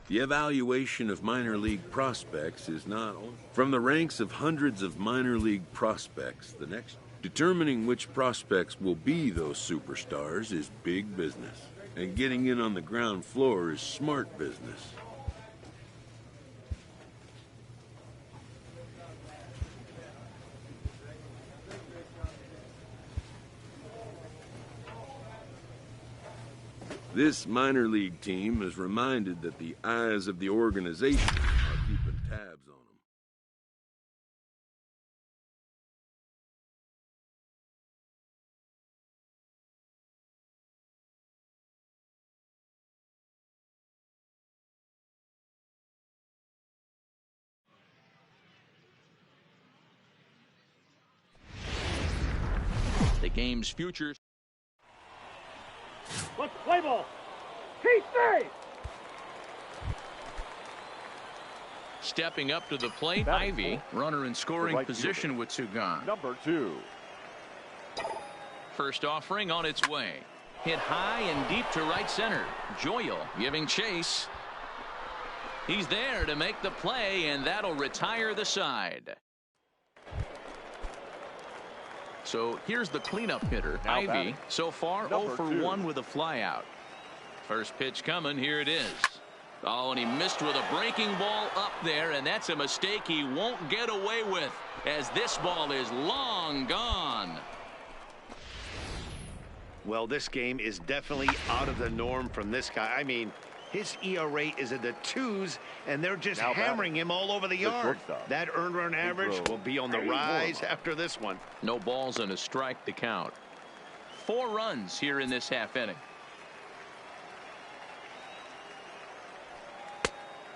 The evaluation of minor league prospects is not only from the ranks of hundreds of minor league prospects. The next, determining which prospects will be those superstars is big business, and getting in on the ground floor is smart business. This minor league team is reminded that the eyes of the organization are keeping tabs on them. The game's future. Let's play ball. Keep safe. Stepping up to the plate, Ivy, runner in scoring position with two gone. Number 2. First offering on its way. Hit high and deep to right center. Joyal giving chase. He's there to make the play, and that'll retire the side. So here's the cleanup hitter, Now Ivy. batting. So far, Number 0 for 2. 1 with a flyout. First pitch coming. Here it is. Oh, and he missed with a breaking ball up there, and that's a mistake he won't get away with, as this ball is long gone. Well, this game is definitely out of the norm from this guy. I mean, his ERA is in the 2s, and they're just Now hammering him all over the yard. shortstop. That earned run average will be on the rise after this one. No balls and a strike to count. 4 runs here in this half inning.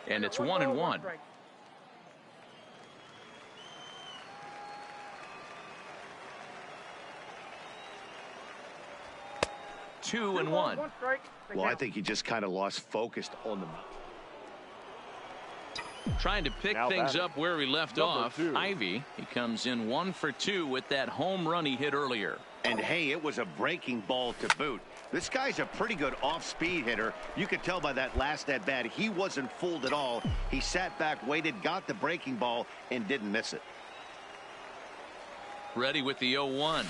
And it's 1-1. 2-1. Well, I think he just kind of lost focus on the Trying to pick Now things batting. up where he left Number off. 2. Ivy, he comes in 1 for 2 with that home run he hit earlier. And hey, it was a breaking ball to boot. This guy's a pretty good off-speed hitter. You could tell by that last at bat he wasn't fooled at all. He sat back, waited, got the breaking ball, and didn't miss it. Ready with the 0-1.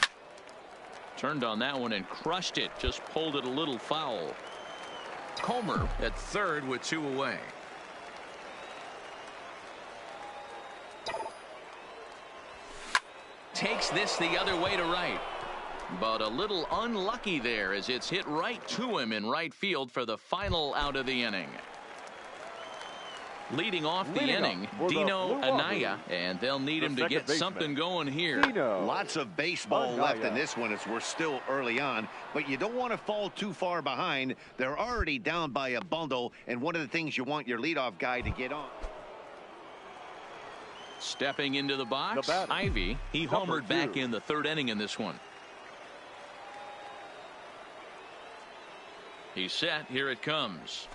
Turned on that one and crushed it. Just pulled it a little foul. Comer at third with 2 away. Takes this the other way to right. But a little unlucky there as it's hit right to him in right field for the final out of the inning. Leading off the inning, for the Dino Blue Anaya, Jays, and they'll need the him to second get baseman, something going here. Lots of baseball Anaya. left in this one as we're still early on, but you don't want to fall too far behind. They're already down by a bundle, and one of the things you want your leadoff guy to get on. Stepping into the box, The batter, Ivy. He number homered back 2. in the third inning in this one. He's set. Here it comes.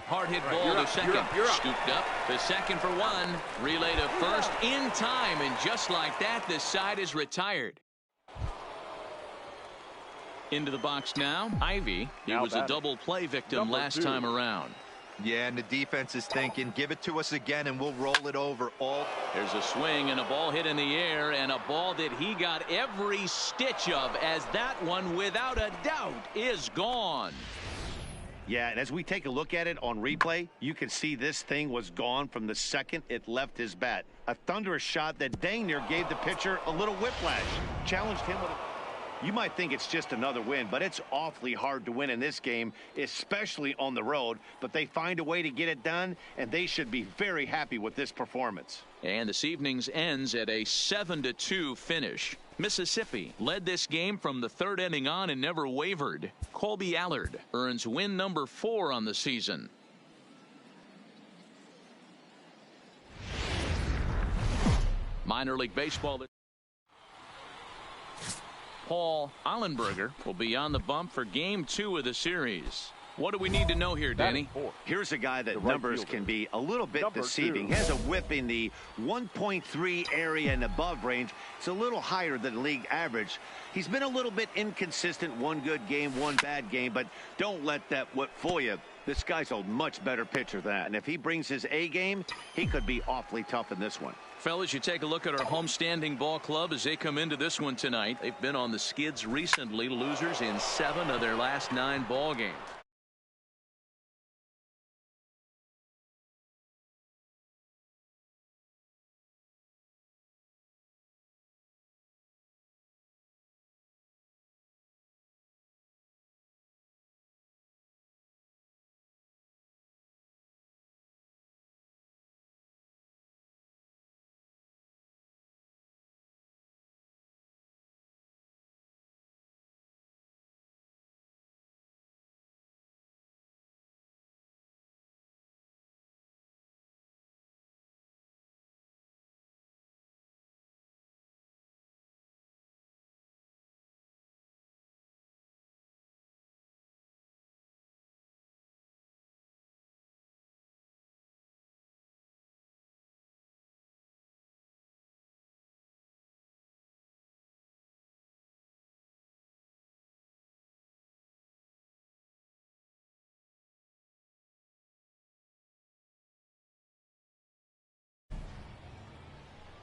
Hard hit ball to second. Scooped up to second for 1. Relay to first in time, and just like that, the side is retired. Into the box now, Ivy. He Now was a batting. double play victim Number last 2. time around. Yeah, and the defense is thinking, give it to us again and we'll roll it over all. There's a swing and a ball hit in the air, and a ball that he got every stitch of, as that one without a doubt is gone. Yeah, and as we take a look at it on replay, you can see this thing was gone from the second it left his bat. A thunderous shot that dang near gave the pitcher a little whiplash. Challenged him with a... You might think it's just another win, but it's awfully hard to win in this game, especially on the road. But they find a way to get it done, and they should be very happy with this performance. And this evening's ends at a 7-2 finish. Mississippi led this game from the third inning on and never wavered. Colby Allard earns win number 4 on the season. Minor League Baseball. Paul Eilenberger will be on the bump for game 2 of the series. What do we need to know here, Danny? Here's a guy that right numbers fielder. can be a little bit Number deceiving. 2. He has a whip in the 1.3 area and above range. It's a little higher than league average. He's been a little bit inconsistent. One good game, one bad game, but don't let that whip fool you. This guy's a much better pitcher than that, and if he brings his A game, he could be awfully tough in this one. Fellas, you take a look at our homestanding ball club as they come into this one tonight. They've been on the skids recently, losers in 7 of their last 9 ball games.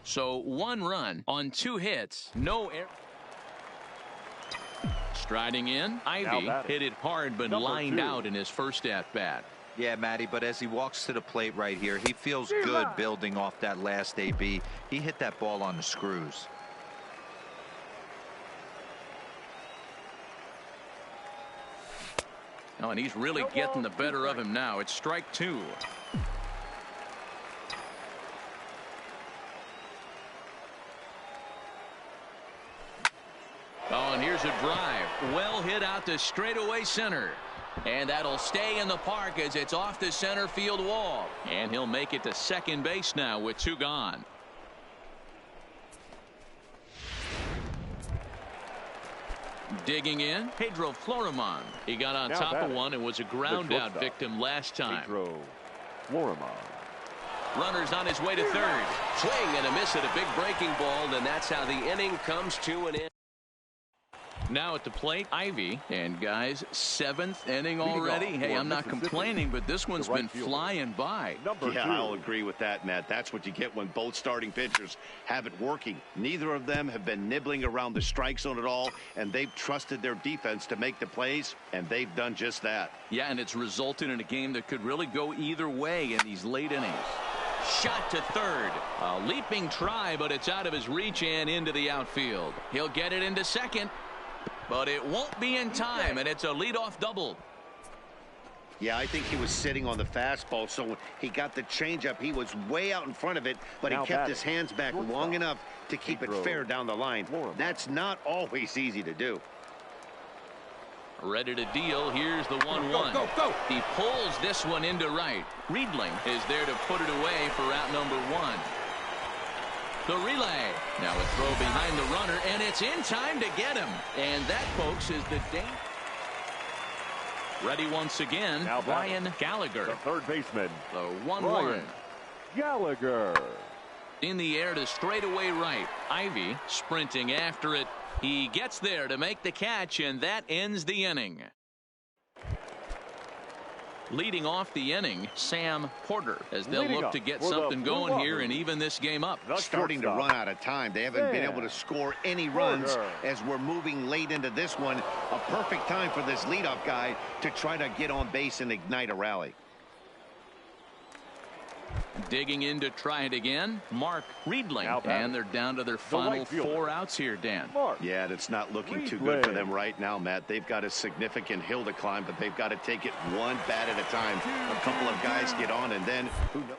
So 1 run on 2 hits, no error. Striding in, Ivy hit it hard but lined out in his first at-bat. Yeah, Matty, but as he walks to the plate right here, he feels good building off that last AB. He hit that ball on the screws. Oh, and he's really getting the better of him now. It's strike 2. Oh, and here's a drive. Well hit out to straightaway center. And that'll stay in the park as it's off the center field wall. And he'll make it to second base now with 2 gone. Digging in, Pedro Florimon. He got on top of one and was a ground out victim last time. Pedro Florimon. Runners on his way to third. Swing and a miss at a big breaking ball, and that's how the inning comes to an end. Now at the plate, Ivy. And guys, 7th inning already. Hey, I'm not complaining, but this one's been flying by. Yeah, I'll agree with that, Matt. That's what you get when both starting pitchers have it working. Neither of them have been nibbling around the strike zone at all, and they've trusted their defense to make the plays, and they've done just that. Yeah, and it's resulted in a game that could really go either way in these late innings. Shot to third. A leaping try, but it's out of his reach and into the outfield. He'll get it into second. But it won't be in time, and it's a leadoff double. Yeah, I think he was sitting on the fastball, so when he got the changeup, he was way out in front of it, but he kept his hands back long enough to keep it fair down the line. That's not always easy to do. Ready to deal. Here's the 1-1. Go. He pulls this one into right. Riedling is there to put it away for out number 1. The relay. Now a throw behind the runner, and it's in time to get him. And that, folks, is the day. Ready once again, Ryan Gallagher. The third baseman. The 1-1. Gallagher. In the air to straightaway right. Ivy sprinting after it. He gets there to make the catch, and that ends the inning. Leading off the inning, Sam Porter, as they'll look to get something going here and even this game up. Starting to run out of time. They haven't been able to score any runs as we're moving late into this one. A perfect time for this leadoff guy to try to get on base and ignite a rally. Digging in to try it again, Mark Riedling. And they're down to their final 4 outs here, Dan. Yeah, it's not looking too good for them right now, Matt. They've got a significant hill to climb, but they've got to take it one bat at a time. A couple of guys get on, and then who knows?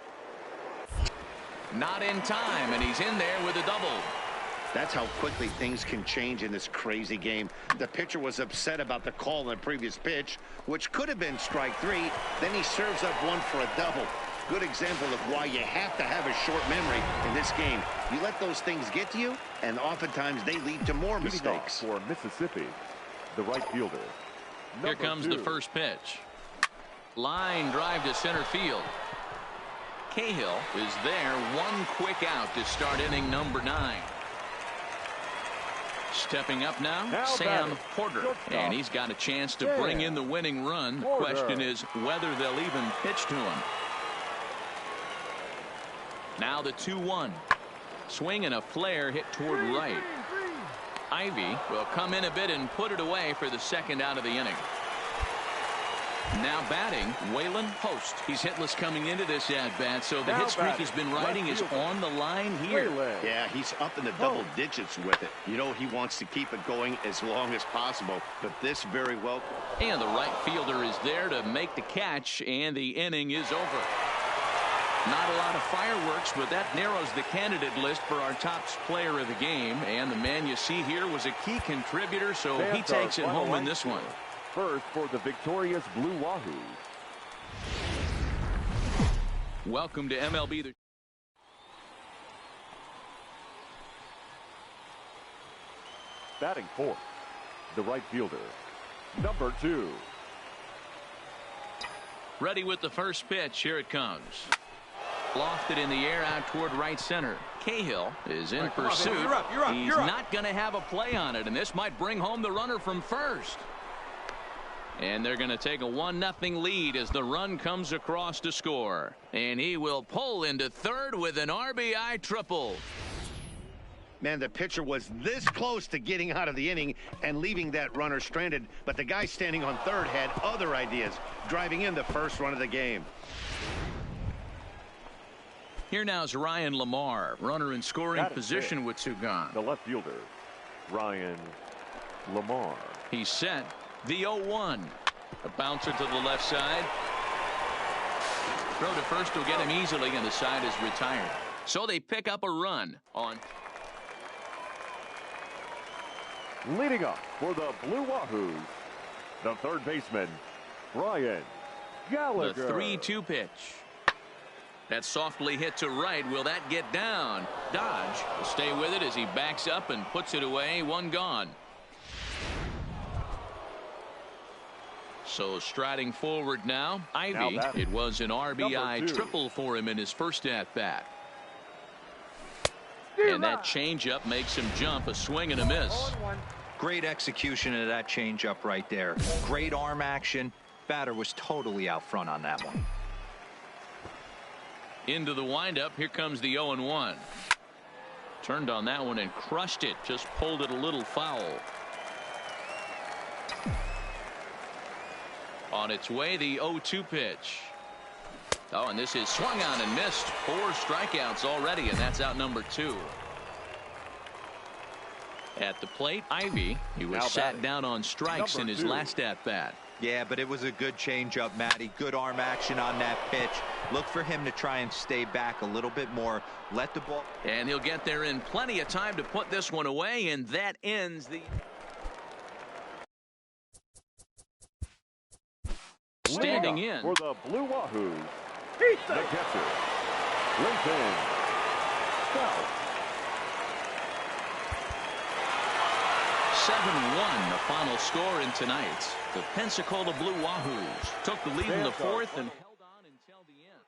Not in time, and he's in there with a double. That's how quickly things can change in this crazy game. The pitcher was upset about the call on the previous pitch, which could have been strike 3. Then he serves up one for a double. Good example of why you have to have a short memory in this game. You let those things get to you, and oftentimes they lead to more mistakes. For Mississippi, the right fielder. Here comes the first pitch. Line drive to center field. Cahill is there, one quick out to start inning number 9. Stepping up now Sam Porter, and he's got a chance to bring in the winning run. The question is whether they'll even pitch to him. Now the 2-1. Swing and a flare hit toward right. Ivy will come in a bit and put it away for the second out of the inning. Now batting, Waylon Post. He's hitless coming into this at-bat, so the hit streak he's been riding is on the line here. Yeah, he's up in the double digits with it. You know, he wants to keep it going as long as possible, but this very well. And the right fielder is there to make the catch, and the inning is over. Not a lot of fireworks, but that narrows the candidate list for our top player of the game. And the man you see here was a key contributor, so he takes it home in this one. First for the victorious Blue Wahoos. Welcome to MLB. Batting fourth, the right fielder, number 2. Ready with the first pitch. Here it comes. Lofted in the air out toward right center. Cahill is in pursuit. He's not going to have a play on it, and this might bring home the runner from first. And they're going to take a 1-0 lead as the run comes across to score. And he will pull into third with an RBI triple. Man, the pitcher was this close to getting out of the inning and leaving that runner stranded, but the guy standing on third had other ideas, driving in the first run of the game. Here now is Ryan Lamar, runner in scoring position with 2 gone. The left fielder, Ryan Lamar. He's set. The 0-1. A bouncer to the left side. Throw to first will get him easily, and the side is retired. So they pick up a run on. Leading up for the Blue Wahoos, the third baseman, Brian Gallagher. The 3-2 pitch. That's softly hit to right. Will that get down? Dodge will stay with it as he backs up and puts it away. 1 gone. So striding forward now, Ivy. It was an RBI triple for him in his first at-bat. And that changeup makes him jump. A swing and a miss. Great execution of that changeup right there. Great arm action. Batter was totally out front on that one. Into the windup. Here comes the 0-1. Turned on that one and crushed it. Just pulled it a little foul. On its way, the 0-2 pitch. Oh, and this is swung on and missed. 4 strikeouts already, and that's out number 2. At the plate, Ivy. He was sat down on strikes in his last at-bat. Yeah, but it was a good changeup, Matty. Good arm action on that pitch. Look for him to try and stay back a little bit more. Let the ball. And he'll get there in plenty of time to put this one away, and that ends the. Standing in for the Blue Wahoos, the catcher, Lincoln Stout. 7-1 the final score in tonight's. The Pensacola Blue Wahoos took the lead in the 4th and held on until the end.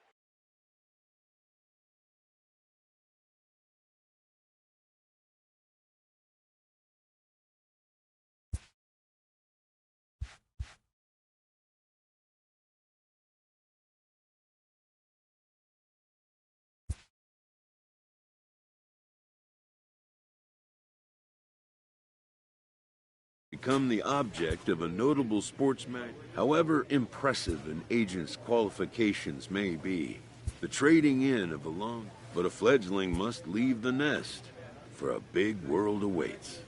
Become the object of a notable sports match. However impressive an agent's qualifications may be, the trading in of but a fledgling must leave the nest, for a big world awaits.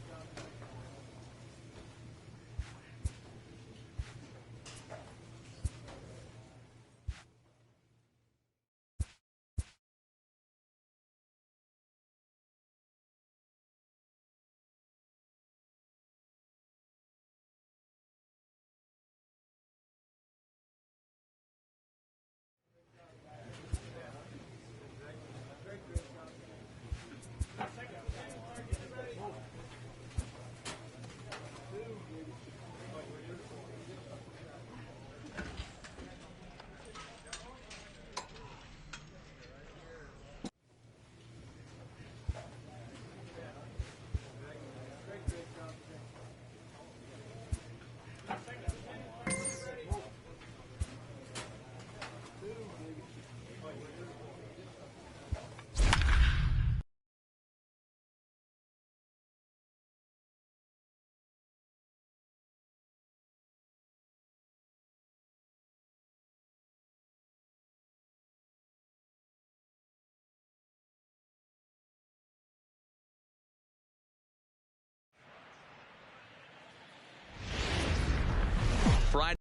try.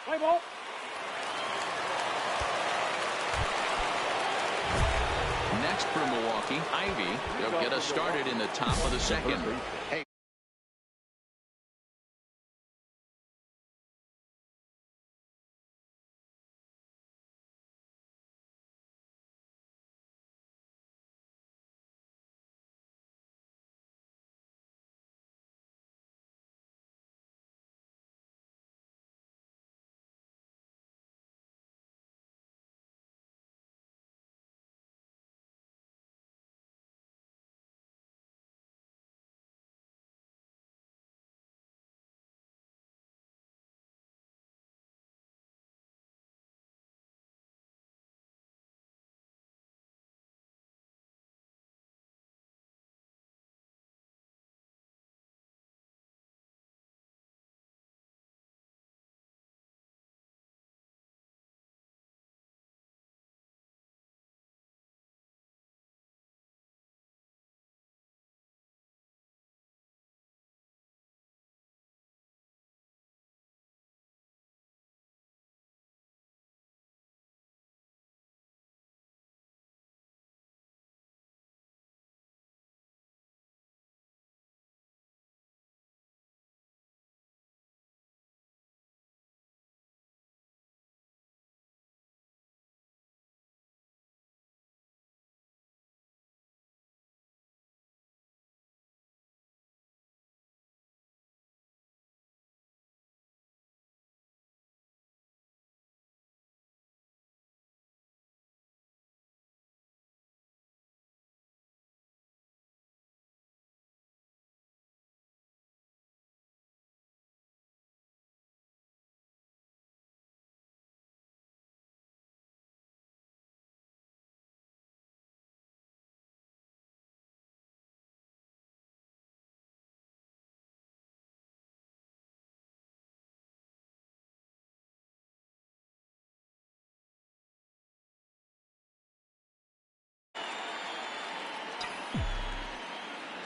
Play ball. Next for Milwaukee, Ivy. They'll get us started in the top of the second. Hey.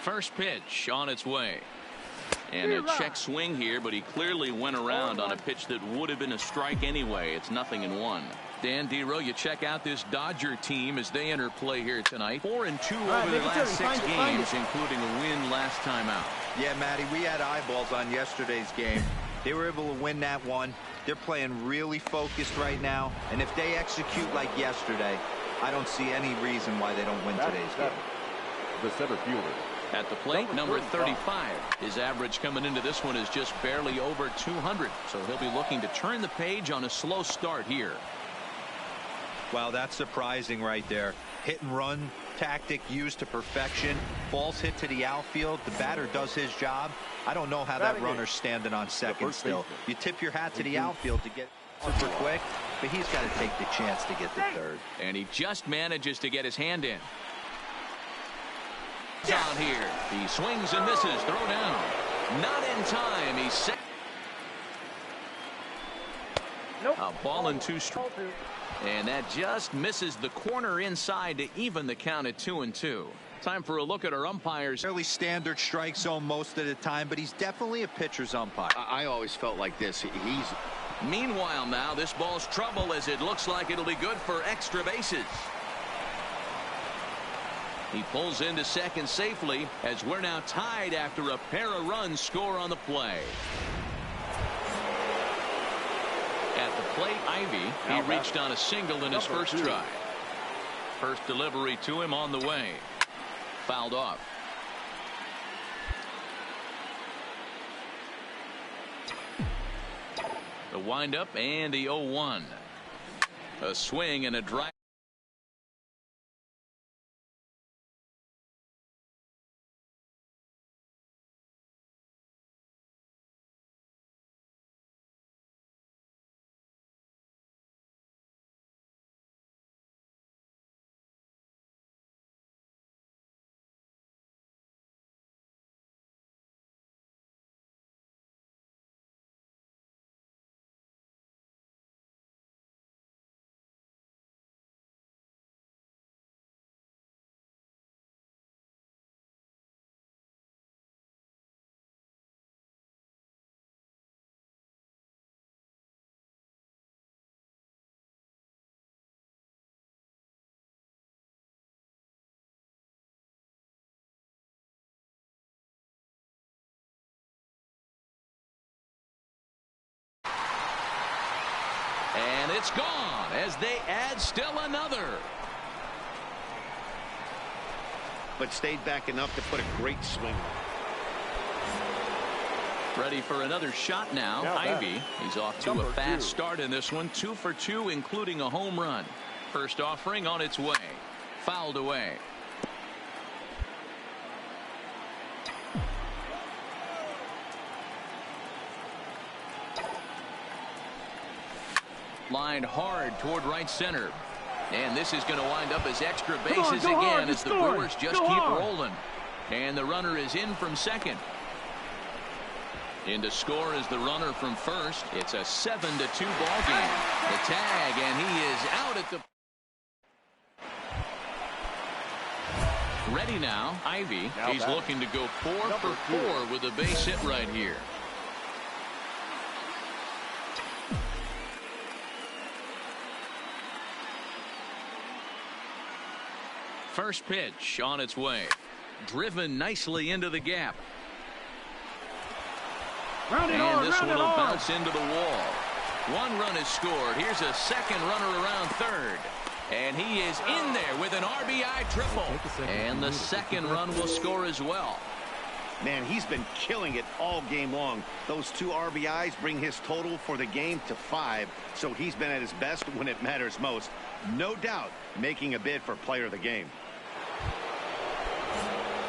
First pitch on its way. And a check swing here, but he clearly went around on a pitch that would have been a strike anyway. It's 0-1. Dan Dero, you check out this Dodger team as they enter play here tonight. 4-2 over the last 6 games, including a win last time out. Yeah, Matty, we had eyeballs on yesterday's game. They were able to win that one. They're playing really focused right now. And if they execute like yesterday, I don't see any reason why they don't win today's game. The center fielder. At the plate, number 35. His average coming into this one is just barely over 200. So he'll be looking to turn the page on a slow start here. Wow, that's surprising right there. Hit and run tactic used to perfection. Balls hit to the outfield. The batter does his job. I don't know how that runner's standing on second still. You tip your hat to the outfield to get super quick, but he's got to take the chance to get to third. And he just manages to get his hand in. On here. He swings and misses. Throw down. Not in time. He's set. Nope. A ball and 2 strikes. And that just misses the corner inside to even the count at 2-2. Time for a look at our umpires. Fairly standard strike zone most of the time, but he's definitely a pitcher's umpire. I always felt like this. Meanwhile, now this ball's trouble as it looks like it'll be good for extra bases. He pulls into second safely as we're now tied after a pair of runs score on the play. At the plate, Ivy, he reached on a single in his first try. First delivery to him on the way. Fouled off. The windup and the 0-1. A swing and a drive. And it's gone as they add still another. But stayed back enough to put a great swing on. Ready for another shot now. Ivy. He's off to a fast start in this one. 2 for 2, including a home run. First offering on its way. Fouled away. Lined hard toward right center. And this is going to wind up as extra bases again as the Brewers just keep rolling. And the runner is in from second. In to score is the runner from first. It's a 7-2 ball game. The tag, and he is out at the... Ready now. Ivy. He's looking to go 4 for 4 with a base hit right here. First pitch on its way. Driven nicely into the gap. And this one will bounce into the wall. 1 run is scored. Here's a second runner around third. And he is in there with an RBI triple. And the second run will score as well. Man, he's been killing it all game long. Those 2 RBIs bring his total for the game to 5. So he's been at his best when it matters most. No doubt making a bid for player of the game.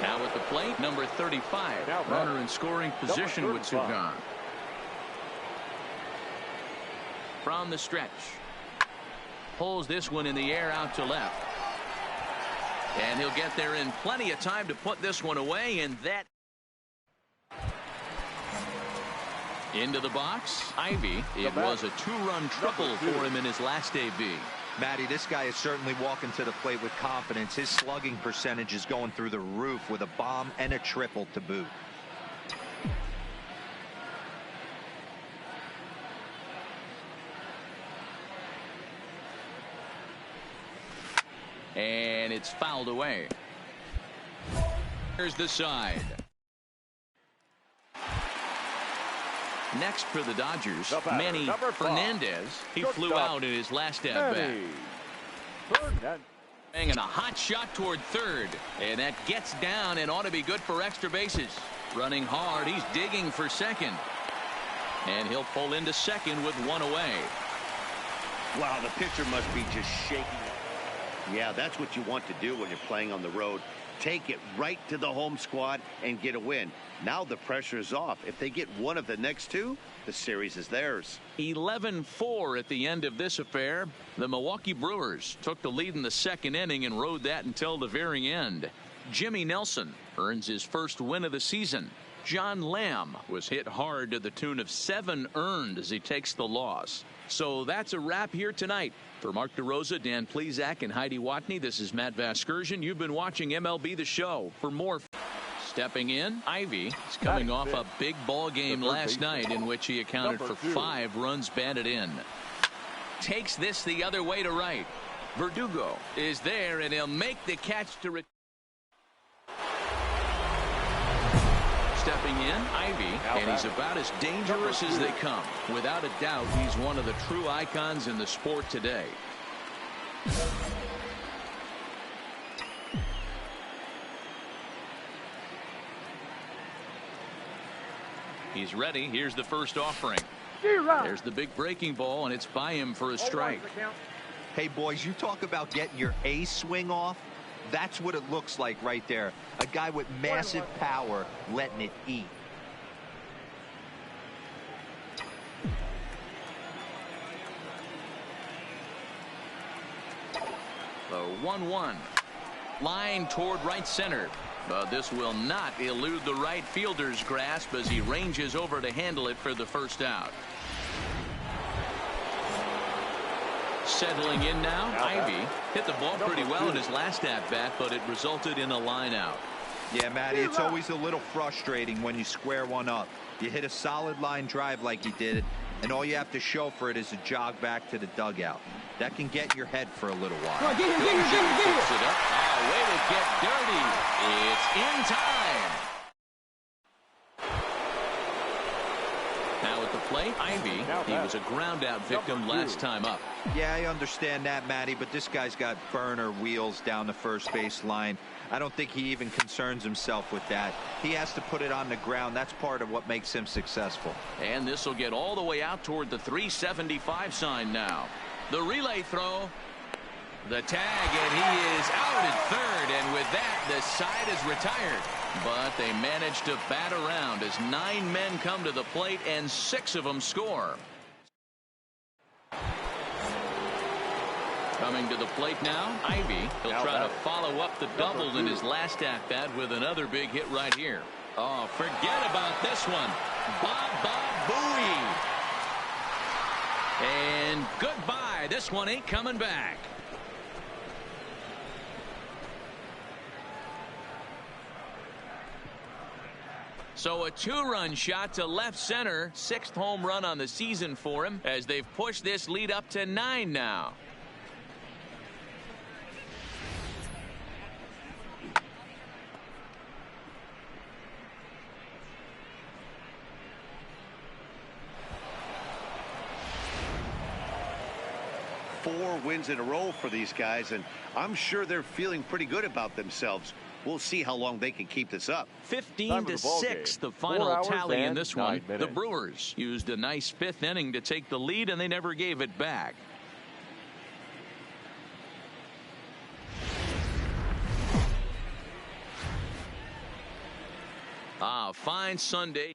Now at the plate, number 35. Runner in scoring position with 2 gone. From the stretch. Pulls this one in the air out to left. And he'll get there in plenty of time to put this one away, and that... Into the box, Ivy. It was a 2-run triple for him in his last AB. Matty, this guy is certainly walking to the plate with confidence. His slugging percentage is going through the roof with a bomb and a triple to boot. And it's fouled away. Here's the side. Next for the Dodgers, Manny Fernandez. He flew out in his last at-bat. And a hot shot toward third. And that gets down and ought to be good for extra bases. Running hard, he's digging for second. And he'll pull into second with 1 away. Wow, the pitcher must be just shaking. Yeah, that's what you want to do when you're playing on the road. Take it right to the home squad and get a win. Now the pressure is off. If they get one of the next 2, the series is theirs. 11-4 at the end of this affair. The Milwaukee Brewers took the lead in the second inning and rode that until the very end. Jimmy Nelson earns his first win of the season. John Lamb was hit hard to the tune of 7 earned as he takes the loss. So that's a wrap here tonight. For Mark DeRosa, Dan Plesac, and Heidi Watney, this is Matt Vasgersian. You've been watching MLB The Show. For more, stepping in, Ivy is coming off a big ball game last night in which he accounted for 5 runs batted in. Takes this the other way to right. Verdugo is there, and he'll make the catch to stepping in, Ivy, and he's about as dangerous as they come. Without a doubt, he's one of the true icons in the sport today. He's ready. Here's the first offering. There's the big breaking ball, and it's by him for a strike. Hey, boys, you talk about getting your A swing off. That's what it looks like right there. A guy with massive power letting it eat. The 1-1. Line toward right center. But this will not elude the right fielder's grasp as he ranges over to handle it for the first out. Settling in now, Ivy hit the ball pretty well in his last at-bat, but it resulted in a line out. Yeah, Matty, it's always a little frustrating when you square one up. You hit a solid line drive like he did, and all you have to show for it is a jog back to the dugout. That can get in your head for a little while. Picks it up. Oh, way to get dirty. It's in time. Now at the plate, Ivy. He was a ground-out victim last time up. Yeah, I understand that, Matty, but this guy's got burner wheels down the first base line. I don't think he even concerns himself with that. He has to put it on the ground. That's part of what makes him successful. And this will get all the way out toward the 375 sign now. The relay throw. The tag, and he is out at third, and with that, the side is retired. But they managed to bat around as 9 men come to the plate, and 6 of them score. Coming to the plate now, Ivy. He'll try to follow up the double in his last at-bat with another big hit right here. Oh, forget about this one. Baba Booey. And goodbye. This one ain't coming back. So a 2-run shot to left center. 6th home run on the season for him as they've pushed this lead up to 9 now. Four wins in a row for these guys, and I'm sure they're feeling pretty good about themselves. We'll see how long they can keep this up. 15-6, the final tally in this one. The Brewers used a nice 5th inning to take the lead, and they never gave it back. Fine Sunday.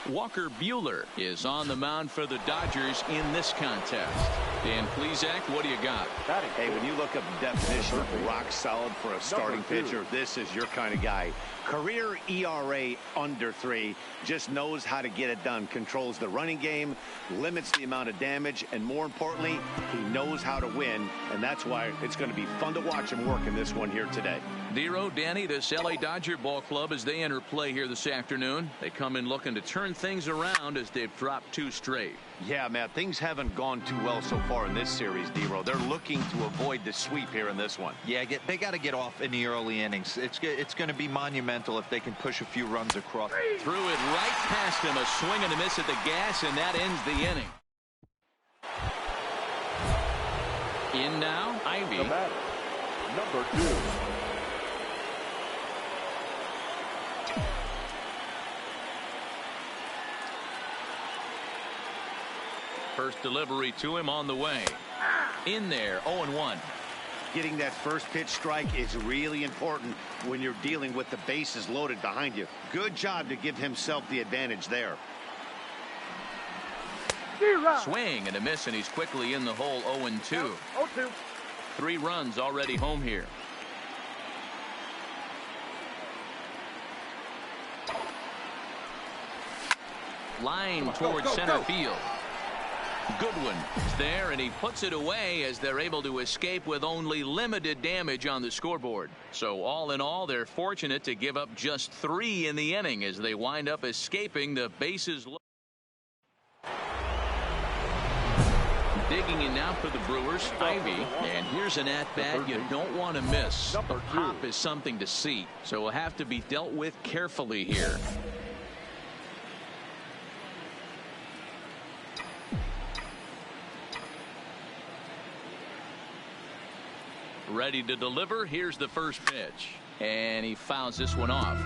Walker Buehler is on the mound for the Dodgers in this contest. Dan Plesac, what do you got? Hey, when you look up the definition of rock solid for a starting pitcher, this is your kind of guy. Career ERA under 3, just knows how to get it done, controls the running game, limits the amount of damage, and more importantly, he knows how to win, and that's why it's going to be fun to watch him work in this one here today. Dero, Danny, this LA Dodger ball club as they enter play here this afternoon. They come in looking to turn things around as they've dropped 2 straight. Yeah, Matt, things haven't gone too well so far in this series, Dero. They're looking to avoid the sweep here in this one. Yeah, they got to get off in the early innings. It's going to be monumental if they can push a few runs across. Threw it right past him, a swing and a miss at the gas, and that ends the inning. In now, Ivy. The batter, number 2. First delivery to him on the way. In there, 0-1. Getting that first pitch strike is really important when you're dealing with the bases loaded behind you. Good job to give himself the advantage there. Swing and a miss, and he's quickly in the hole. 0-2. 0-2. 3 runs already home here. Line towards center field. Goodwin is there, and he puts it away as they're able to escape with only limited damage on the scoreboard. So all in all, they're fortunate to give up just 3 in the inning as they wind up escaping the bases. Digging in now for the Brewers, Ivy, and here's an at-bat you don't want to miss. The pop is something to see, so will have to be dealt with carefully here. Ready to deliver. Here's the first pitch, and he fouls this one off.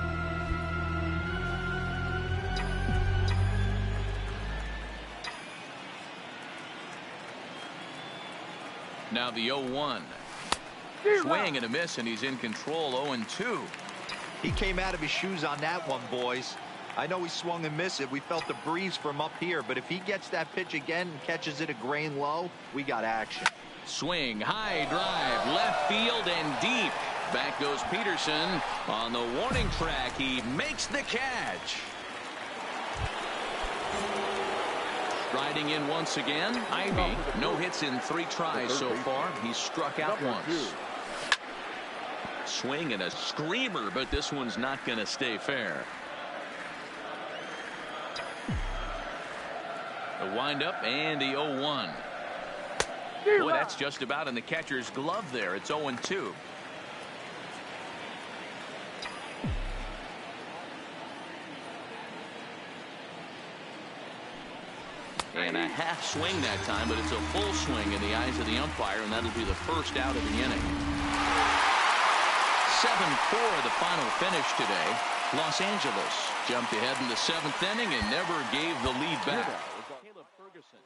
Now the 0-1. Swing and a miss, and he's in control. 0-2. He came out of his shoes on that one, boys. I know he swung and missed it. We felt the breeze from up here, but if he gets that pitch again and catches it a grain low, we got action. Swing, high drive, left field and deep. Back goes Peterson on the warning track. He makes the catch. Striding in once again, Ivy. No hits in 3 tries so far. He's struck out once. Swing and a screamer, but this one's not going to stay fair. The windup and the 0-1. Boy, that's just about in the catcher's glove there. It's 0-2. And a half swing that time, but it's a full swing in the eyes of the umpire, and that'll be the first out of the inning. 7-4 the final finish today. Los Angeles jumped ahead in the 7th inning and never gave the lead back. Caleb Ferguson.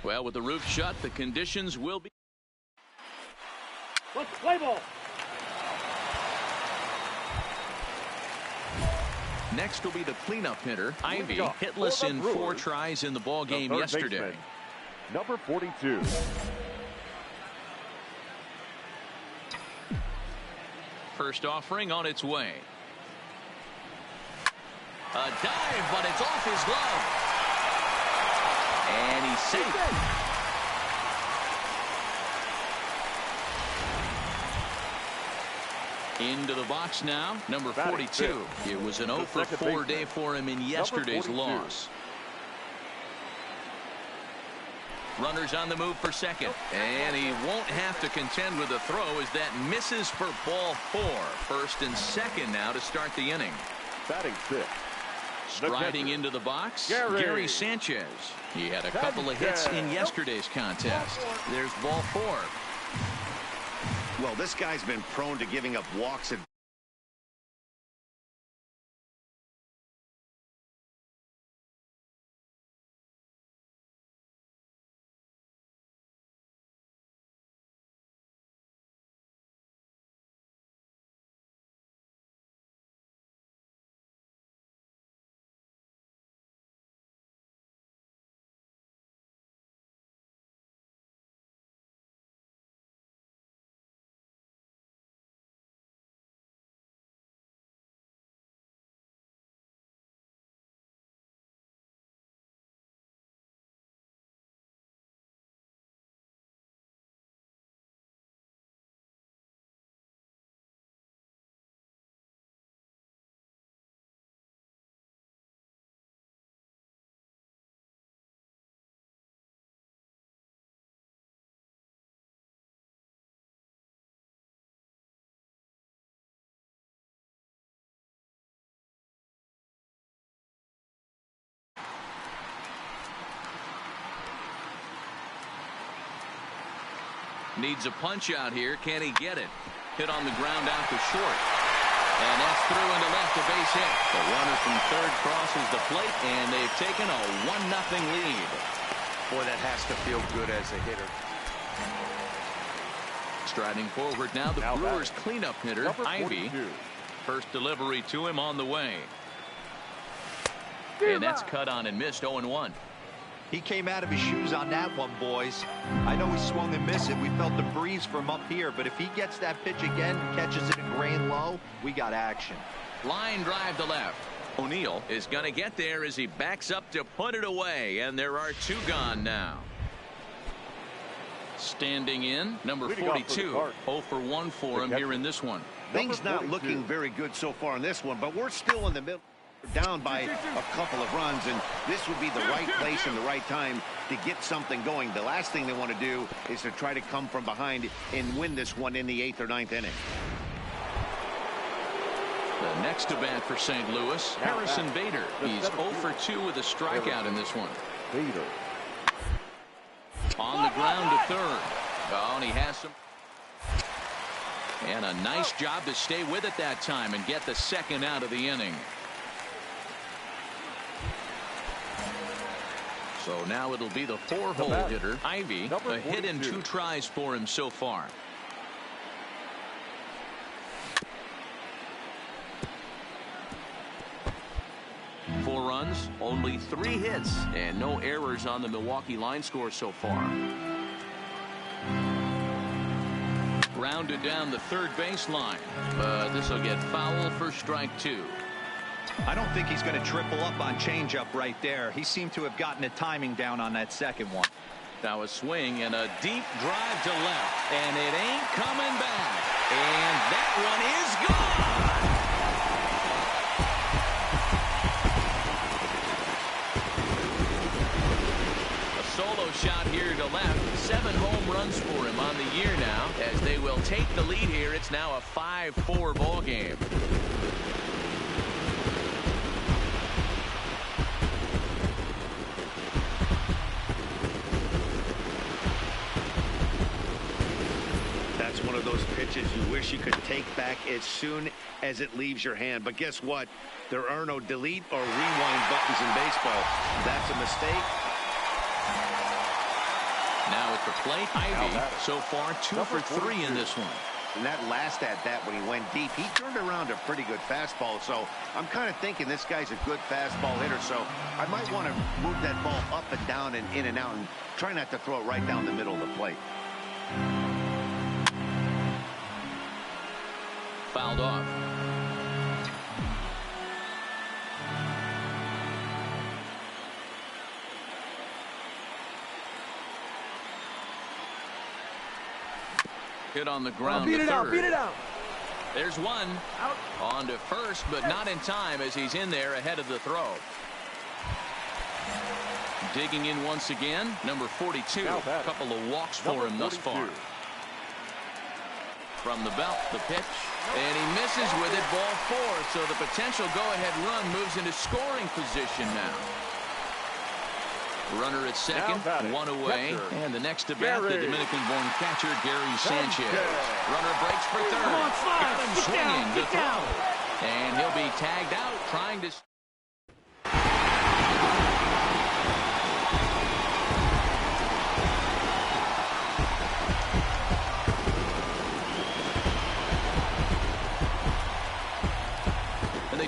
Well, with the roof shut, the conditions will be. Let's play ball. Next will be the cleanup hitter, Ivy, hitless in 4 tries in the ball game yesterday. Baseman, number 42. First offering on its way. A dive, but it's off his glove. And he's safe. Into the box now, number 42. It was an 0 for 4 day for him in yesterday's loss. Runners on the move for second. And he won't have to contend with a throw as that misses for ball 4. First and second now to start the inning. Batting 6. Striding into the box, Gary Sanchez. He had a couple of hits in yesterday's contest. There's ball 4. Well, this guy's been prone to giving up walks and Needs a punch out here. Can he get it? Hit on the ground out to short. And that's through into left, a base hit. The runner from third crosses the plate, and they've taken a 1-0 lead. Boy, that has to feel good as a hitter. Striding forward now, the Brewers cleanup hitter, Ivy. First delivery to him on the way. And that's cut on and missed, 0-1. He came out of his shoes on that one, boys. I know he swung and missed it. We felt the breeze from up here, but if he gets that pitch again and catches it at grand low, we got action. Line drive to left. O'Neill is going to get there as he backs up to put it away, and there are 2 gone now. Standing in, number 42. 0 for 1 for him here in this one. Things not looking very good so far in this one, but we're still in the middle. Down by a couple of runs, and this would be the right place and the right time to get something going. The last thing they want to do is to try to come from behind and win this one in the 8th or 9th inning. The next to bat for St. Louis, Harrison Bader. He's 0 for 2 with a strikeout in this one. Bader. On the ground to third. Oh, and he has some. And a nice job to stay with it that time and get the second out of the inning. So now it'll be the 4-hole hitter, Ivy. A hit in 2 tries for him so far. Four runs, only 3 hits, and no errors on the Milwaukee line score so far. Grounded down the third baseline, but this will get foul for strike 2. I don't think he's going to triple up on changeup right there. He seemed to have gotten the timing down on that second one. Now a swing and a deep drive to left, and it ain't coming back. And that one is gone. A solo shot here to left. 7 home runs for him on the year now. As they will take the lead here, it's now a 5-4 ball game. One of those pitches you wish you could take back as soon as it leaves your hand. But guess what? There are no delete or rewind buttons in baseball. That's a mistake. Now at the plate, Ivy so far 2 for 3 in this one. And that last at bat when he went deep, he turned around a pretty good fastball. So I'm kind of thinking this guy's a good fastball hitter. So I might want to move that ball up and down and in and out and try not to throw it right down the middle of the plate. Fouled off. Hit on the ground. Beat to it third. out, beat it out. There's one. Out. On to first, but not in time as he's in there ahead of the throw. Digging in once again, number 42. A couple of walks for him thus far. From the belt, the pitch, and he misses with it, ball 4. So the potential go-ahead run moves into scoring position now. Runner at second, 1 away, and the next to bat, the Dominican-born catcher Gary Sanchez. Runner breaks for third. Got him swinging to throw, and he'll be tagged out trying to.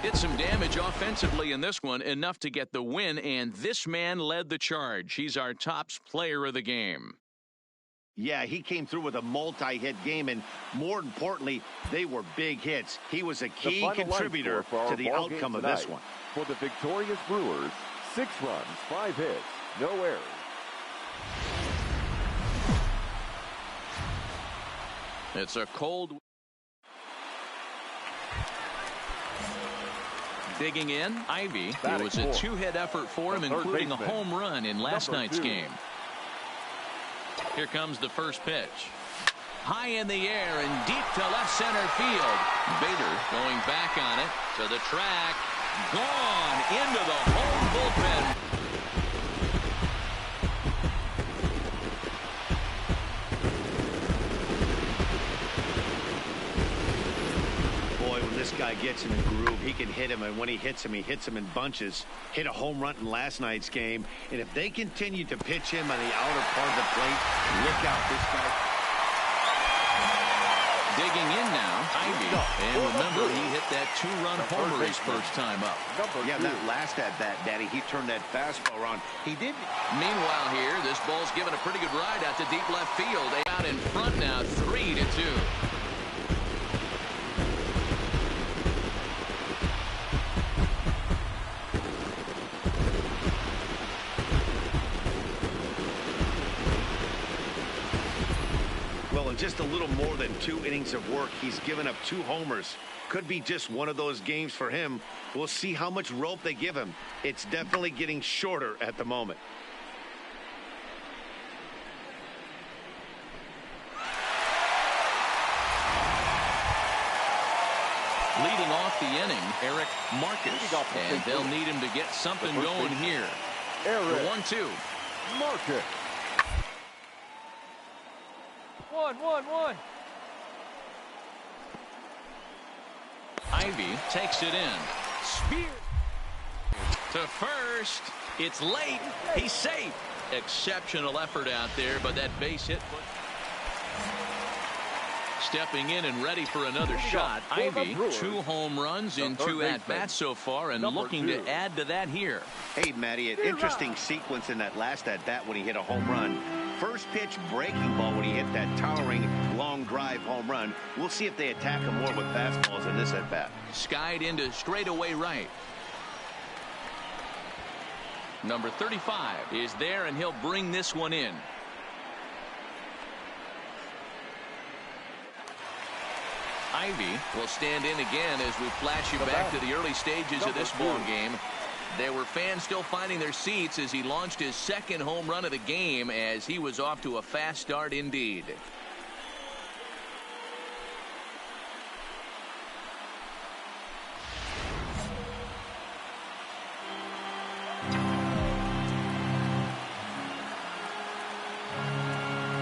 Did some damage offensively in this one, enough to get the win, and this man led the charge. He's our top player of the game. Yeah, he came through with a multi-hit game, and more importantly, they were big hits. He was a key contributor to the outcome of this one. For the victorious Brewers, 6 runs, 5 hits, no errors. It's a cold. Digging in, Ivy. It was a 2-hit effort for him, including a home run in last night's game. Here comes the first pitch. High in the air and deep to left center field. Bader going back on it to the track. Gone into the home bullpen. guy gets in a groove, he can hit him, and when he hits him in bunches. Hit a home run in last night's game, and if they continue to pitch him on the outer part of the plate, look out, this guy. Digging in now, Ivy. And remember, he hit that 2-run homer his first time up. Yeah, that last at-bat, Daddy, he turned that fastball around. He did. Meanwhile here, this ball's given a pretty good ride out to deep left field. Out in front now, 3-2. Well, in just a little more than 2 innings of work, he's given up 2 homers. Could be just one of those games for him. We'll see how much rope they give him. It's definitely getting shorter at the moment. Leading off the inning, Eric Marcus. And they'll need him to get something going here. Eric 1-2. Marcus. 1-1-1. Ivy takes it in. Spear to first. It's late. He's safe. Exceptional effort out there, but that base hit. Stepping in and ready for another shot. Ivy, 2 home runs in 2 at-bats so far, and looking to add to that here. Hey, Matty, an interesting sequence in that last at-bat when he hit a home run. First pitch breaking ball when he hit that towering long drive home run. We'll see if they attack him more with fastballs in this at-bat. Skied into straightaway right. Number 35 is there, and he'll bring this one in. Ivy will stand in again as we flash you back to the early stages of this ball game. There were fans still finding their seats as he launched his 2nd home run of the game, as he was off to a fast start indeed.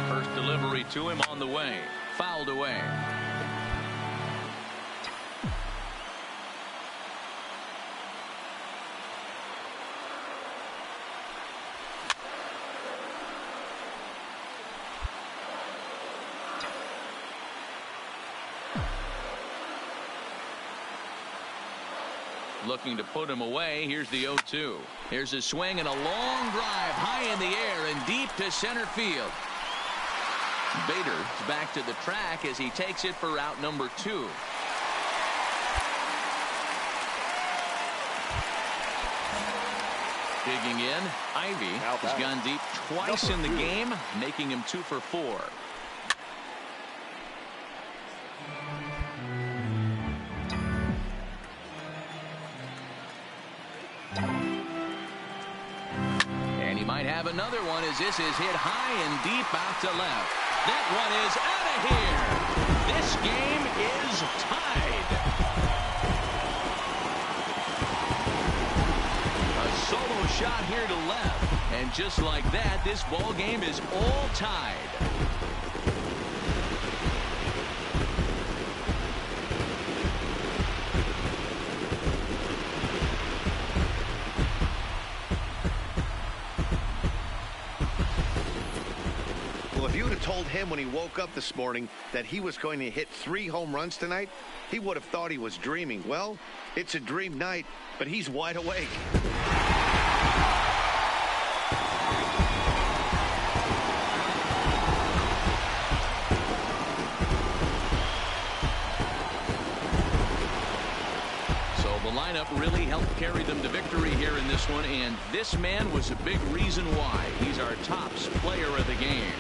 First delivery to him on the way. Fouled away. Looking to put him away. Here's the 0-2. Here's a swing and a long drive high in the air and deep to center field. Bader's back to the track as he takes it for route number 2. Digging in, Ivy has gone deep twice in the game, making him 2 for 4. And he might have another one as this is hit high and deep out to left. That one is out of here. This game is tied. A solo shot here to left. And just like that, this ball game is all tied. If you would have told him when he woke up this morning that he was going to hit 3 home runs tonight, he would have thought he was dreaming. Well, it's a dream night, but he's wide awake. So the lineup really helped carry them to victory here in this one, and this man was a big reason why. He's our tops player of the game.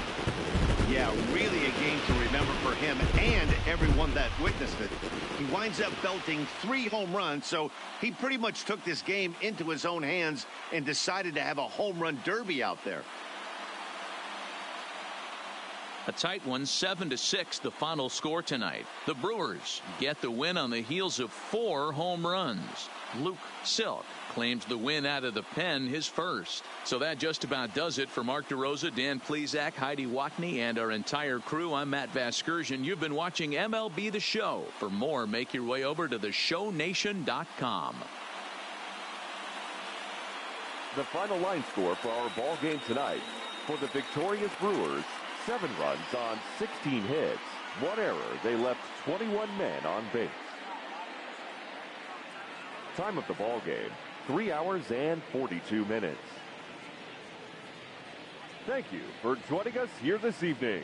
Yeah, really a game to remember for him and everyone that witnessed it. He winds up belting 3 home runs, so he pretty much took this game into his own hands and decided to have a home run derby out there. A tight one, 7-6, the final score tonight. The Brewers get the win on the heels of 4 home runs. Luke Silk claims the win out of the pen, his first. So that just about does it for Mark DeRosa, Dan Plesac, Heidi Watney, and our entire crew. I'm Matt Vasgersian. You've been watching MLB The Show. For more, make your way over to theshownation.com. The final line score for our ball game tonight. For the victorious Brewers, 7 runs on 16 hits. 1 error. They left 21 men on base. Time of the ball game, 3 hours and 42 minutes. Thank you for joining us here this evening.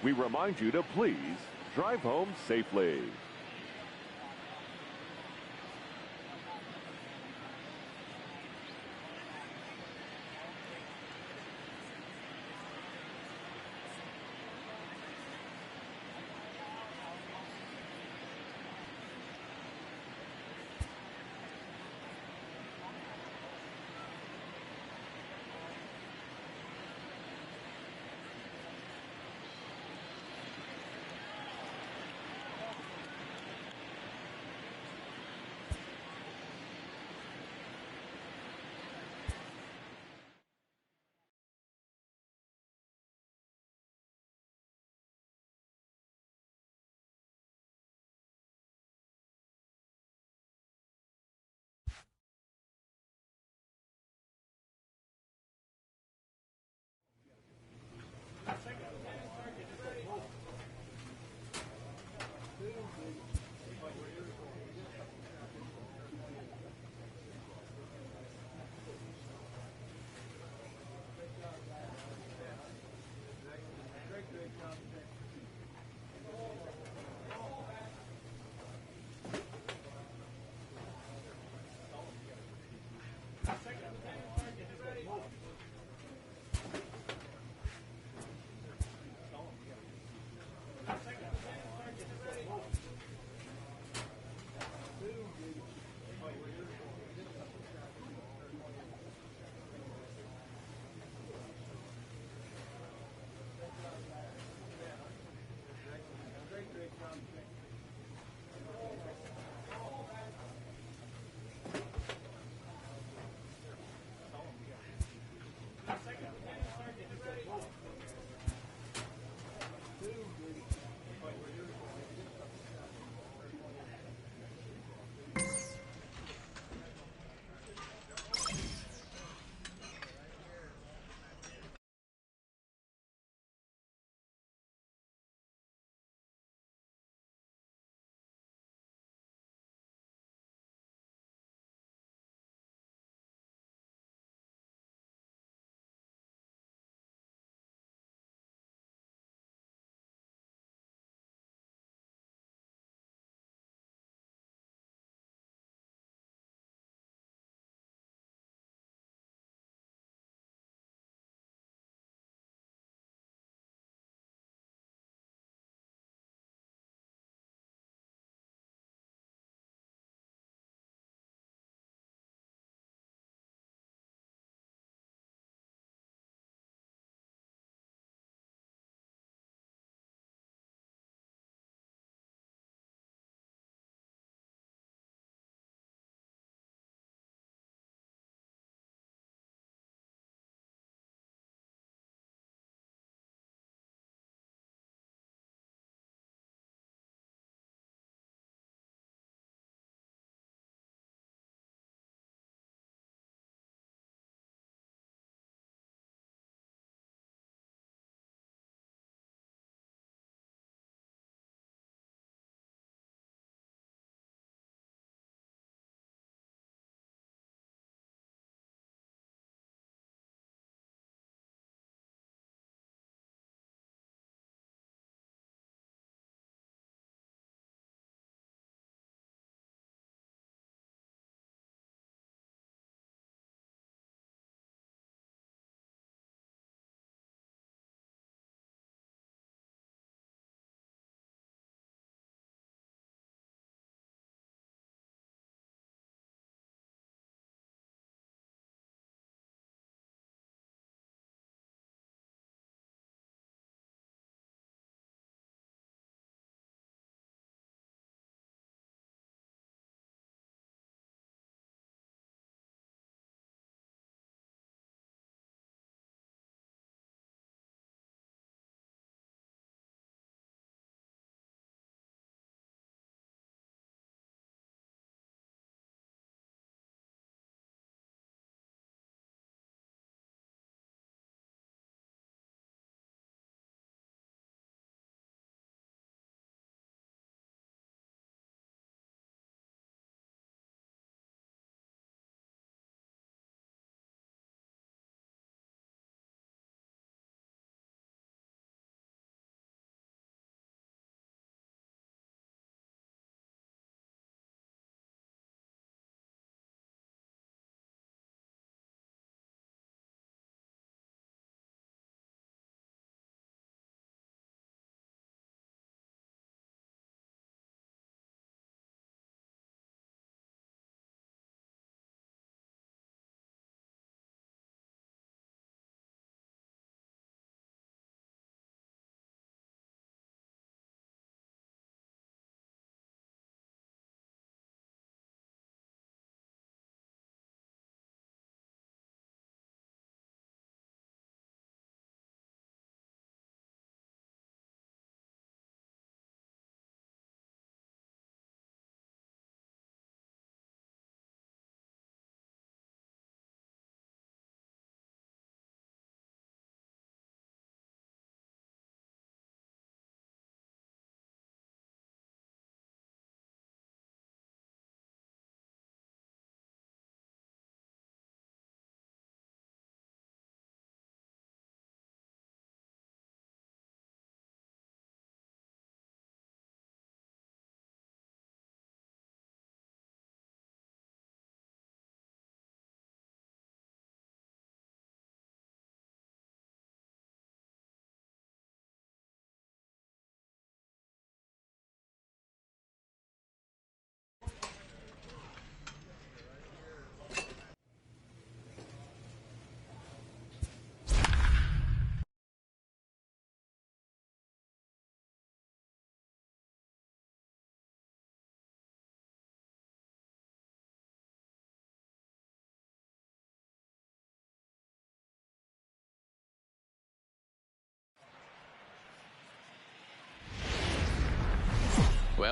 We remind you to please drive home safely.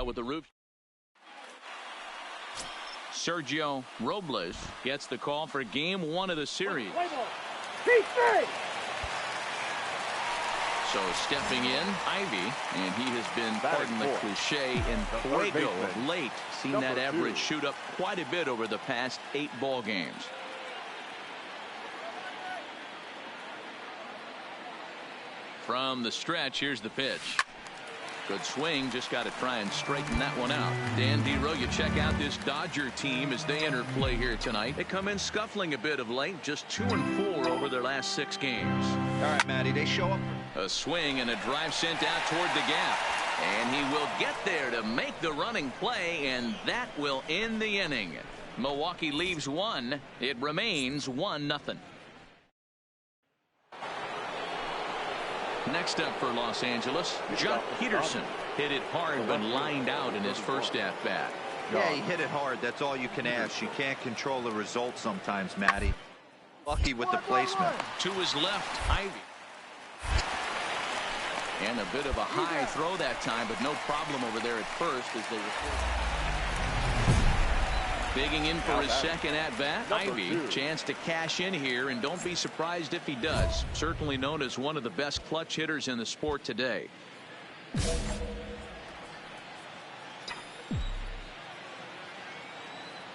Well, with the roof. Sergio Robles gets the call for game 1 of the series. So stepping in, Ivy, and he has been, pardon the cliche, in fuego of late. Seen that average shoot up quite a bit over the past 8 ball games. From the stretch, here's the pitch. Good swing, just got to try and straighten that one out. Dan Dero, you check out this Dodger team as they enter play here tonight. They come in scuffling a bit of late, just 2-4 over their last 6 games. All right, Matty, they show up. A swing and a drive sent out toward the gap. And he will get there to make the running play, and that will end the inning. Milwaukee leaves 1. It remains 1-0. Next up for Los Angeles, Jock Peterson. Hit it hard but lined out in his first at-bat. Yeah, he hit it hard. That's all you can ask. You can't control the result sometimes, Matty. Lucky with the placement. To his left, Ivy. And a bit of a high throw that time, but no problem over there at first as they were. Digging in for his second at-bat, Ivy. Chance to cash in here, and don't be surprised if he does. Certainly known as one of the best clutch hitters in the sport today.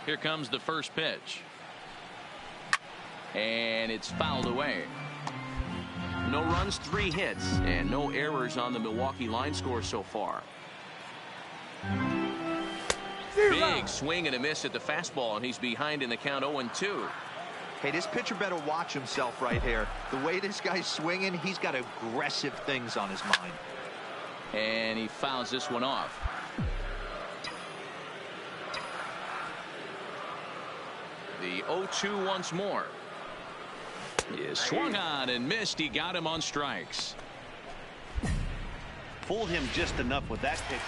Here comes the first pitch. And it's fouled away. No runs, 3 hits, and no errors on the Milwaukee line score so far. Big swing and a miss at the fastball, and he's behind in the count 0-2. Hey, this pitcher better watch himself right here. The way this guy's swinging, he's got aggressive things on his mind. And he fouls this one off. The 0-2 once more. Is swung on and missed. He got him on strikes. Fooled him just enough with that pitch.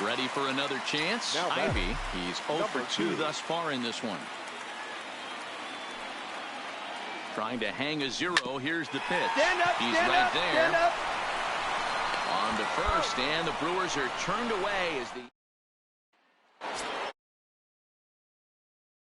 Ready for another chance. Ivy, he's 0 for 2 thus far in this one. Trying to hang a 0. Here's the pitch. He's right there. On to first, and the Brewers are turned away as the